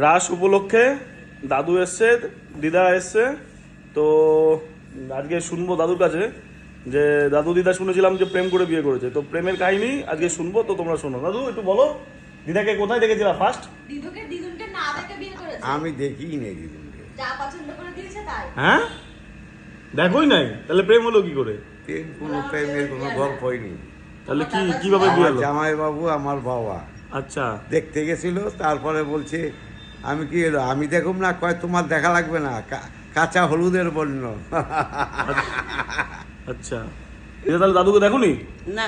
রাস উপলক্ষে দাদু এসছে, দিদা এসছে। তো আজকে শুনবো দাদুর কাছে যে দাদু দিদা শুনেছিলাম যে প্রেম করে বিয়ে করেছে, তো প্রেমের কাহিনী আজকে শুনবো। তো তোমরা শোনো। দাদু একটু বলো, দিদাকে কোথায় দেখেছিলা ফার্স্ট? দিদুনকে না দেখে বিয়ে করেছে। আমি দেখিই নেই দিদুনকে। যা পছন্দ করে দিয়েছে তাই। হ্যাঁ, দেখোই নাই, তাহলে প্রেম হলো কি করে? প্রেমের কোনো গল্পই নেই। তাহলে কিভাবে বিয়ে হলো? জামাই বাবু আমার বাবা আচ্ছা দেখতে গেছিল, তারপরে বলছে আমি কি এলো, আমি দেখুম না, কয় তোমার দেখা লাগবে না, কাঁচা হলুদের বর্ণ। আচ্ছা, দিদা তাহলে দাদুকে দেখোনি? না,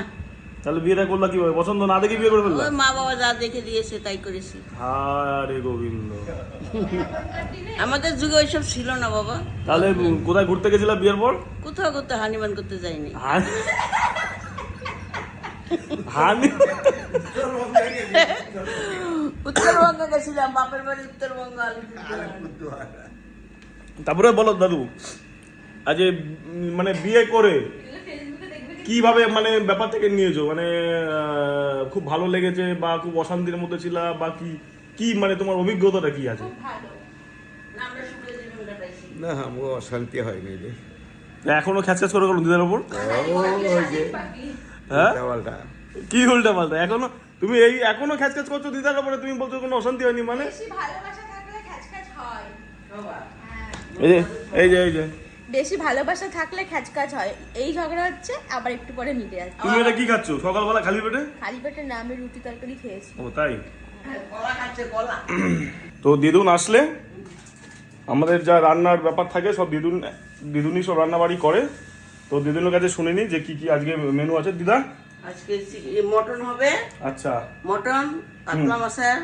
তাহলে বিয়েটা করলা কিভাবে? পছন্দ না দেখে বিয়ে করে ফেললা? ওই মা বাবা যা দেখে দিয়েছে তাই করেছি। আরে গোবিন্দ, আমাদের যুগে ওইসব ছিল না বাবা। তাহলে কোথায় ঘুরতে গেছিলা বিয়ের পর? কোথাও কোথাও হানিমান করতে যাইনি। হানি উত্তরবঙ্গে গেছিলাম, বাপের বাড়ি উত্তরবঙ্গ, আলিপুরদুয়ার। তারপরে বলো দাদু, আজ মানে বিয়ে করে কিভাবে মানে ব্যাপারটাকে নিয়েছো? মানে খুব ভালো লেগেছে বা খুব অশান্তির মধ্যে ছিলা বা কি কি মানে তোমার অভিজ্ঞতাটা কি আছে? না, আমরা সুখে জীবন কাটাইছি। না, আমার অশান্তি হয়নি রে। এখনো খ্যাচখ্যাচ করে গেলো দিদার উপর? ওই যে হ্যাঁ, দেওয়ালটা কি উল্টা পাল্টা? এখনো তুমি এখনো খ্যাচখ্যাচ করছো দিদার উপরে, তুমি বলছো কোনো অশান্তি হয়নি? মানে বেশি ভালোবাসা থাকলে খ্যাচখ্যাচ হয়। বাবা, হ্যাঁ। এই যে বেশি ভালোবাসা থাকলে খ্যাচখ্যাচ হয়। এই ঝগড়া হচ্ছে, আবার একটু পরে মিটে যাচ্ছে। তুমি এটা কি খাচ্ছো সকালবেলা খালি পেটে? খালি পেটে না, আমি রুটি তরকারি খেয়েছি। ও তাই? কলা খাচ্ছে, কলা। তো দিদুন আসলে আমাদের যা রান্নার ব্যাপার থাকে সব দিদুনই সব রান্না বাড়ি করে। তো দিদুনের কাছে শুনিনি যে কি কি আজকে মেনু আছে। দিদা আজকে মটন হবে। আচ্ছা মটন, কাতলা মাছের,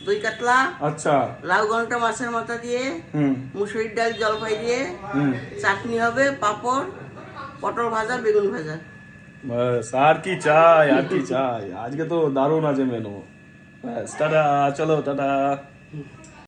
দই কাতলা, আচ্ছা, লাউ ঘন্টা মাছের মাথা দিয়ে, হুম মুসুরির ডাল জলপাই দিয়ে, হুম, চাটনি হবে, পাঁপড়, পটল ভাজা, বেগুন ভাজা। ব্যাস আর কি চাই, আর কি চাই? আজকে তো দারুণ আছে মেনু। ব্যাস টাটা, চলো টাটা।